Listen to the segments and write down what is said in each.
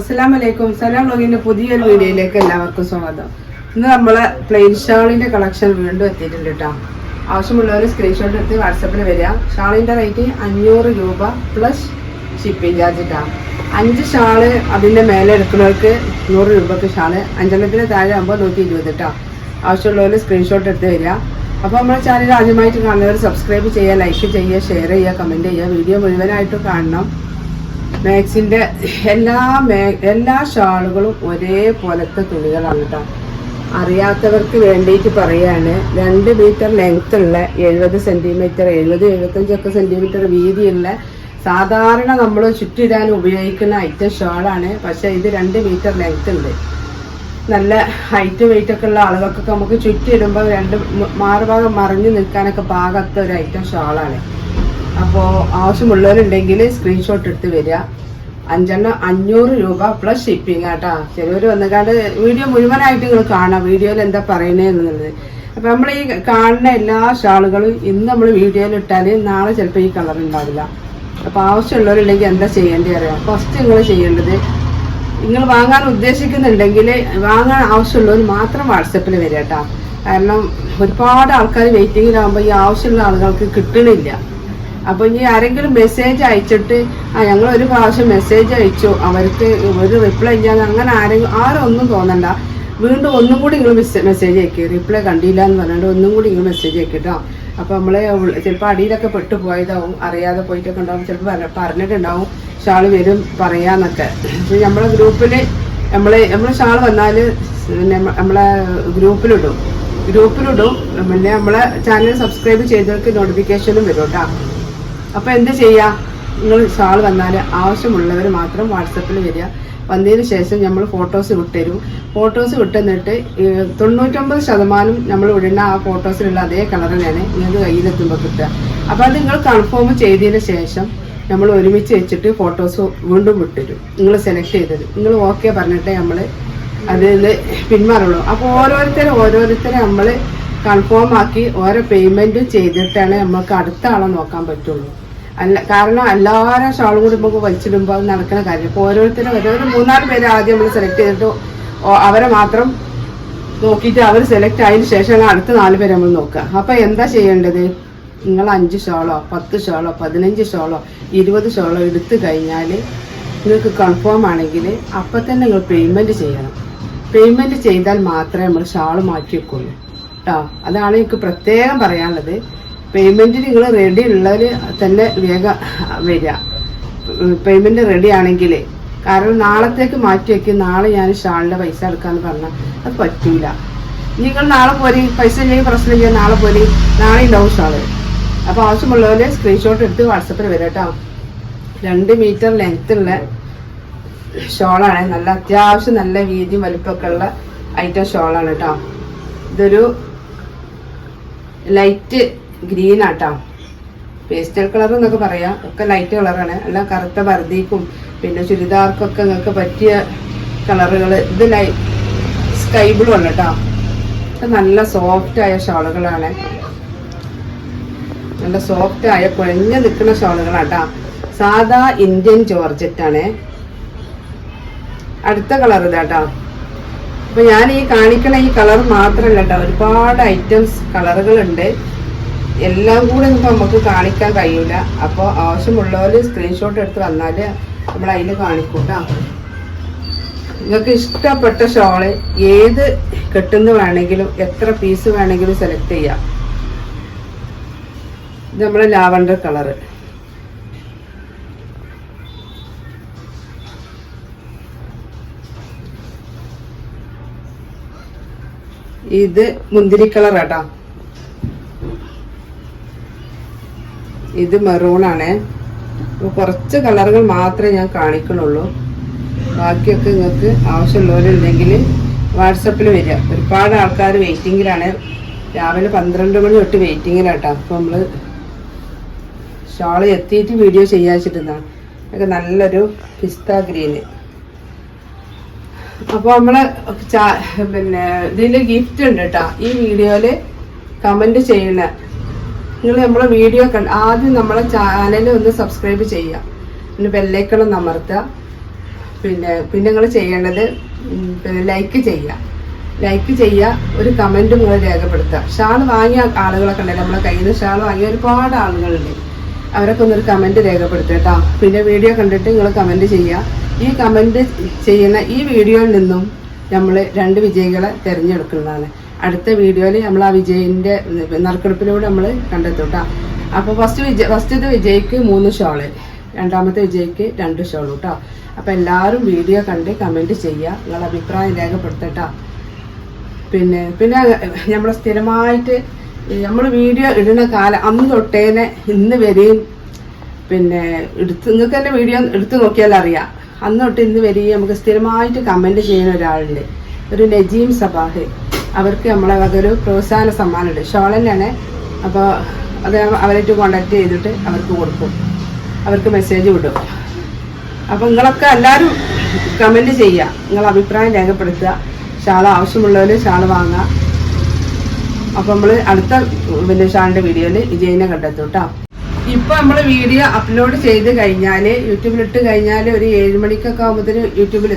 അസ്സലാമലൈക്കും. സലാം വ്ലോഗിന്റെ പുതിയൊരു വീഡിയോയിലേക്ക് എല്ലാവർക്കും സ്വാഗതം. ഇന്ന് നമ്മളെ പ്ലെയിൻ ഷാളിന്റെ കളക്ഷൻ വീണ്ടും എത്തിയിട്ടുണ്ട് കേട്ടോ. ആവശ്യമുള്ളവർ സ്ക്രീൻഷോട്ട് എടുത്ത് വാട്സപ്പിൽ വരിക. ഷാളിന്റെ റേറ്റ് 500 രൂപ പ്ലസ് ഷിപ്പിംഗ് ചാർജ് കേട്ടോ. 5 ഷാള് അതിന്റെ മേലെ എടുക്കുന്നവർക്ക് 100 രൂപക്ക് ഷാള്, 5 താഴെ ആകുമ്പോൾ 120 കേട്ടോ. ആവശ്യമുള്ളവർ സ്ക്രീൻഷോട്ട് എടുത്ത് വരിക. അപ്പോൾ നമ്മുടെ ചാനൽ ആദ്യമായിട്ട് കാണുന്നവർ സബ്സ്ക്രൈബ് ചെയ്യുക, ലൈക്ക് ചെയ്യുക, ഷെയർ ചെയ്യുക, കമൻറ്റ് ചെയ്യുക. വീഡിയോ മുഴുവനായിട്ട് കാണണം. മാക്സിൻ്റെ എല്ലാ ഷാളുകളും ഒരേപോലത്തെ തുണികളാണ് കേട്ടോ. അറിയാത്തവർക്ക് വേണ്ടിയിട്ട് പറയാണ്, 2 മീറ്റർ ലെങ്ത് ഉള്ള 70 സെൻറ്റിമീറ്റർ 70-75 സെൻറ്റിമീറ്റർ വീതിയുള്ള സാധാരണ നമ്മൾ ചുറ്റിടാൻ ഉപയോഗിക്കുന്ന ഐറ്റം ഷാളാണ്. പക്ഷേ ഇത് 2 മീറ്റർ ലെങ്ത് ഉണ്ട്. നല്ല ഹൈറ്റ് വെയിറ്റ് ഒക്കെ ഉള്ള ആളുകൾക്കൊക്കെ നമുക്ക് ചുറ്റിയിടുമ്പോൾ 2 മാറുഭാഗം മറിഞ്ഞു നിൽക്കാനൊക്കെ പാകത്ത ഒരു ഐറ്റം ഷാളാണ്. അപ്പോൾ ആവശ്യമുള്ളവരുണ്ടെങ്കിൽ സ്ക്രീൻഷോട്ട് എടുത്ത് വരിക. 500 രൂപ പ്ലസ് ഷിപ്പിംഗ് ആട്ടാ. ചിലവർ വന്നുകാണ്ട് വീഡിയോ മുഴുവനായിട്ട് നിങ്ങൾ കാണാം, വീഡിയോയിൽ എന്താ പറയണേന്നുള്ളത്. അപ്പം നമ്മൾ ഈ കാണുന്ന എല്ലാ ഷാളുകളും ഇന്ന് നമ്മൾ വീഡിയോയിൽ ഇട്ടാൽ നാളെ ചിലപ്പോൾ ഈ കളർ ഉണ്ടാവില്ല. അപ്പോൾ ആവശ്യമുള്ളവരുണ്ടെങ്കിൽ എന്താ ചെയ്യേണ്ടത് അറിയാം. ഫസ്റ്റ് നിങ്ങൾ ചെയ്യേണ്ടത്, നിങ്ങൾ വാങ്ങാൻ ഉദ്ദേശിക്കുന്നുണ്ടെങ്കിൽ വാങ്ങാൻ ആവശ്യമുള്ളവർ മാത്രം വാട്സപ്പിൽ വരിക കേട്ടോ. കാരണം ഒരുപാട് ആൾക്കാർ വെയിറ്റിങ്ങിലാകുമ്പോൾ ഈ ആവശ്യമുള്ള ആളുകൾക്ക് കിട്ടണില്ല. അപ്പോൾ ഇനി ആരെങ്കിലും മെസ്സേജ് അയച്ചിട്ട് ഞങ്ങൾ ഒരു പ്രാവശ്യം മെസ്സേജ് അയച്ചു, അവർക്ക് ഒരു റിപ്ലൈ ഇല്ലാന്ന് അങ്ങനെ ആരും ഒന്നും തോന്നണ്ട. വീണ്ടും ഒന്നും കൂടി നിങ്ങൾ മെസ്സേജ് അയക്കുക. റിപ്ലൈ കണ്ടില്ല എന്ന് പറഞ്ഞിട്ട് ഒന്നും കൂടി നിങ്ങൾ മെസ്സേജ് അയക്കട്ടോ. അപ്പോൾ നമ്മൾ ചിലപ്പോൾ അടിയിലൊക്കെ പെട്ടു പോയതാവും, അറിയാതെ പോയിട്ടൊക്കെ ഉണ്ടാവും. ചിലപ്പോൾ പറഞ്ഞിട്ടുണ്ടാവും ഷാള് വരും പറയാന്നൊക്കെ. നമ്മളെ ഗ്രൂപ്പിൽ നമ്മൾ ഷാള് വന്നാൽ നമ്മളെ ഗ്രൂപ്പിലിടും. പിന്നെ നമ്മളെ ചാനൽ സബ്സ്ക്രൈബ് ചെയ്തവർക്ക് നോട്ടിഫിക്കേഷനും വരും കേട്ടോ. അപ്പോൾ എന്ത് ചെയ്യുക, നിങ്ങൾ ഷാൾ വന്നാൽ ആവശ്യമുള്ളവർ മാത്രം വാട്സപ്പിൽ വരിക. വന്നതിന് ശേഷം നമ്മൾ ഫോട്ടോസ് വിട്ടുതരും. ഫോട്ടോസ് വിട്ടുതന്നിട്ട് 99% നമ്മൾ വിടുന്ന ആ ഫോട്ടോസിലുള്ള അതേ കളർ തന്നെയാണ് നിങ്ങൾക്ക് കയ്യിലെത്തുമ്പോൾ കിട്ടുക. അപ്പോൾ അത് നിങ്ങൾ കൺഫേം ചെയ്തതിന് ശേഷം നമ്മൾ ഒരുമിച്ച് വെച്ചിട്ട് ഫോട്ടോസ് വീണ്ടും വിട്ടുതരും. നിങ്ങൾ സെലക്ട് ചെയ്തത് നിങ്ങൾ ഓക്കെ പറഞ്ഞിട്ടേ നമ്മൾ അതിൽ പിന്മാറുള്ളൂ. അപ്പോൾ ഓരോരുത്തരെ നമ്മൾ കൺഫേം ആക്കി ഓരോ പേയ്മെൻറ്റും ചെയ്തിട്ടാണ് നമുക്ക് അടുത്ത ആളെ നോക്കാൻ പറ്റുള്ളൂ. കാരണം എല്ലാവരും ഷാളും കൂടി നമുക്ക് വലിച്ചിടുമ്പോൾ അത് നടക്കുന്ന കാര്യം. അപ്പോൾ ഓരോരുത്തരും 3-4 പേര് ആദ്യം നമ്മൾ സെലക്ട് ചെയ്തിട്ട് അവരെ മാത്രം നോക്കിയിട്ട് അവർ സെലക്ട് ആയതിനു ശേഷമാണ് അടുത്ത 4 പേര് നമ്മൾ നോക്കുക. അപ്പോൾ എന്താ ചെയ്യേണ്ടത്, നിങ്ങൾ 5 ഷാളോ 10 ഷാളോ 15 ഷാളോ 20 ഷാളോ എടുത്തു കഴിഞ്ഞാൽ നിങ്ങൾക്ക് കൺഫേം ആണെങ്കിൽ അപ്പം തന്നെ നിങ്ങൾ പേയ്മെൻറ്റ് ചെയ്യണം. പേയ്മെൻറ്റ് ചെയ്താൽ മാത്രമേ നമ്മൾ ഷാള് മാറ്റി വെക്കുള്ളൂ കേട്ടോ. അതാണ് എനിക്ക് പ്രത്യേകം പറയാനുള്ളത്. പേയ്മെൻറ്റിന് നിങ്ങൾ റെഡി ഉള്ളവർ തന്നെ വേഗം വരിക, പേയ്മെൻറ്റ് റെഡി ആണെങ്കിൽ. കാരണം നാളത്തേക്ക് മാറ്റി വയ്ക്കും, നാളെ ഞാൻ ഷാളിൻ്റെ പൈസ എടുക്കാമെന്ന് പറഞ്ഞാൽ അത് പറ്റൂല. നിങ്ങൾ നാളെ പോരി, പൈസ ഇല്ലെങ്കിൽ പ്രശ്നമില്ല, നാളെ പോരി, നാളെ ഉണ്ടാവും ഷാള്. അപ്പോൾ ആവശ്യമുള്ളവർ സ്ക്രീൻഷോട്ട് എടുത്ത് വാട്സപ്പിൽ വരാം കേട്ടോ. 2 മീറ്റർ ലെങ്ത് ഉള്ള ഷോളാണ്. നല്ല അത്യാവശ്യം നല്ല വീതിയും വലിപ്പമൊക്കെ ഉള്ള ഐറ്റം ഷോളാണ് കേട്ടോ. ഇതൊരു ലൈറ്റ് ഗ്രീൻ ആട്ടോ, പേസ്റ്റൽ കളർ എന്നൊക്കെ പറയാം. ഒക്കെ ലൈറ്റ് കളറാണ്. എല്ലാം കറുത്ത ബർദിക്കും പിന്നെ ചുരിദാർക്കൊക്കെ നിങ്ങൾക്ക് പറ്റിയ കളറുകൾ. ഇത് സ്കൈ ബ്ലൂ ആണ് കേട്ടോ. ഇത് നല്ല സോഫ്റ്റായ ഷോളുകളാണ്, നല്ല സോഫ്റ്റായ കുഴഞ്ഞു നിൽക്കുന്ന ഷോളുകളാട്ടോ. സാധാ ഇന്ത്യൻ ജോർജറ്റാണ്. അടുത്ത കളർ ഇതാട്ടോ. അപ്പൊ ഞാൻ ഈ കാണിക്കണ ഈ കളർ മാത്രമല്ല കേട്ടോ, ഒരുപാട് ഐറ്റംസ് കളറുകളുണ്ട്. എല്ലാം കൂടെ നമുക്ക് കാണിക്കാൻ കഴിയൂല. അപ്പോൾ ആവശ്യമുള്ളവർ സ്ക്രീൻഷോട്ട് എടുത്ത് വന്നാൽ നമ്മൾ അതിൽ കാണിക്കും കേട്ടോ. നിങ്ങൾക്ക് ഇഷ്ടപ്പെട്ട ഷോള് ഏത് കെട്ടുന്ന വേണമെങ്കിലും എത്ര പീസ് വേണമെങ്കിലും സെലക്ട് ചെയ്യാം. ഇത് നമ്മുടെ ലാവണ്ടർ കളറ്. ഇത് മുന്തിരി കളർ ആട്ടോ. ഇത് മെറൂണാണ്. കുറച്ച് കളറുകൾ മാത്രമേ ഞാൻ കാണിക്കണുള്ളൂ. ബാക്കിയൊക്കെ നിങ്ങൾക്ക് ആവശ്യമുള്ളവരുണ്ടെങ്കിൽ വാട്സപ്പിൽ വരിക. ഒരുപാട് ആൾക്കാർ വെയിറ്റിങ്ങിലാണ്. രാവിലെ 12 മണി തൊട്ട് വെയിറ്റിങ്ങിലാട്ടോ. അപ്പോൾ നമ്മൾ ഷാള് എത്തിയിട്ട് വീഡിയോ ചെയ്യാച്ചിട്ടുന്നതാണ്. അതൊക്കെ നല്ലൊരു പിസ്ത ഗ്രീന്. അപ്പോൾ നമ്മള് പിന്നെ ഇതിൻ്റെ ഗിഫ്റ്റ് ഉണ്ട് കേട്ടോ. ഈ വീഡിയോയിൽ കമൻറ്റ് ചെയ്യണ നിങ്ങൾ നമ്മളെ വീഡിയോ ആദ്യം നമ്മളെ ചാനൽ ഒന്ന് സബ്സ്ക്രൈബ് ചെയ്യുക, പിന്നെ ബെല്ലൈക്കൺ ഒന്ന് അമർത്തുക. പിന്നെ നിങ്ങൾ ചെയ്യേണ്ടത് പിന്നെ ലൈക്ക് ചെയ്യുക, ഒരു കമൻറ്റും നിങ്ങൾ രേഖപ്പെടുത്തുക. ഷാൾ വാങ്ങിയ ആളുകളൊക്കെ ഉണ്ടല്ലോ, നമ്മളെ കയ്യിൽ നിന്ന് ഷാൾ വാങ്ങിയ ഒരുപാട് ആളുകളുണ്ട്. അവരൊക്കെ ഒന്നൊരു കമൻറ്റ് രേഖപ്പെടുത്തുക കേട്ടോ. പിന്നെ വീഡിയോ കണ്ടിട്ട് നിങ്ങൾ കമൻറ്റ് ചെയ്യുക. ഈ കമൻറ്റ് ചെയ്യുന്ന ഈ വീഡിയോയിൽ നിന്നും നമ്മൾ 2 വിജയികളെ തിരഞ്ഞെടുക്കുന്നതാണ്. അടുത്ത വീഡിയോയിൽ നമ്മൾ ആ വിജയിൻ്റെ നറുക്കെടുപ്പിലൂടെ നമ്മൾ കണ്ടെത്തും കേട്ടോ. അപ്പോൾ ഫസ്റ്റത്തെ വിജയിക്ക് 3 ഷോള്, രണ്ടാമത്തെ വിജയിക്ക് 2 ഷോള് കേട്ടോ. അപ്പോൾ എല്ലാവരും വീഡിയോ കണ്ട് കമൻറ്റ് ചെയ്യുക, നിങ്ങളുടെ അഭിപ്രായം രേഖപ്പെടുത്തട്ടോ. പിന്നെ നമ്മൾ സ്ഥിരമായിട്ട് നമ്മൾ വീഡിയോ ഇടുന്ന കാലം അന്ന് തൊട്ടേനെ ഇന്ന് വരെയും പിന്നെ നിങ്ങൾക്ക് തന്നെ വീഡിയോ എടുത്ത് നോക്കിയാൽ അറിയാം. അന്ന് തൊട്ട് ഇന്ന് വരെയും നമുക്ക് സ്ഥിരമായിട്ട് കമൻറ്റ് ചെയ്യുന്ന ഒരാളുണ്ട്, ഒരു നജീം സബാഹ്. അവർക്ക് നമ്മളെ അതൊരു പ്രോത്സാഹന സമ്മാനമുണ്ട്, ഷോൾ തന്നെയാണ്. അപ്പോൾ അത് അവരായിട്ട് കോണ്ടാക്ട് ചെയ്തിട്ട് അവർക്ക് കൊടുക്കും, അവർക്ക് മെസ്സേജ് വിടും. അപ്പോൾ നിങ്ങളൊക്കെ എല്ലാവരും കമൻറ്റ് ചെയ്യുക, നിങ്ങളെ അഭിപ്രായം രേഖപ്പെടുത്തുക. ഷാൾ ആവശ്യമുള്ളവർ ഷാൾ വാങ്ങുക. അപ്പോൾ നമ്മൾ അടുത്ത പിന്നെ ഷാളിൻ്റെ വീഡിയോയിൽ വിജയിനെ കണ്ടെത്തും കേട്ടോ. ഇപ്പോൾ നമ്മൾ വീഡിയോ അപ്ലോഡ് ചെയ്ത് കഴിഞ്ഞാൽ യൂട്യൂബിലിട്ട് കഴിഞ്ഞാൽ ഒരു 7 മണിക്കൊക്കെ ആകുമ്പോഴത്തേന് യൂട്യൂബിൽ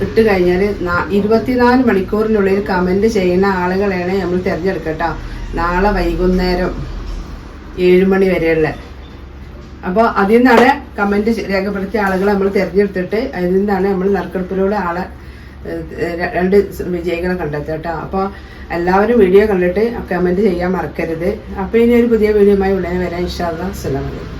ഇട്ട് കഴിഞ്ഞാൽ 24 മണിക്കൂറിനുള്ളിൽ കമൻറ്റ് ചെയ്യുന്ന ആളുകളെയാണ് നമ്മൾ തിരഞ്ഞെടുക്കട്ടോ. നാളെ വൈകുന്നേരം 7 മണി വരെയുള്ള. അപ്പോൾ അതിൽ നിന്നാണ് കമൻറ്റ് രേഖപ്പെടുത്തിയ ആളുകളെ നമ്മൾ തിരഞ്ഞെടുത്തിട്ട് അതിൽ നിന്നാണ് നമ്മൾ നറുക്കെടുപ്പിലൂടെ 2 വിജയികളെ കണ്ടെത്തുക കേട്ടോ. അപ്പോൾ എല്ലാവരും വീഡിയോ കണ്ടിട്ട് കമൻറ്റ് ചെയ്യാൻ മറക്കരുത്. അപ്പോൾ ഇനി ഒരു പുതിയ വീഡിയോയുമായി ഉടനെ വരാം. ഇൻഷാ അല്ലാഹ്. അസ്സലാമു അലൈക്കും.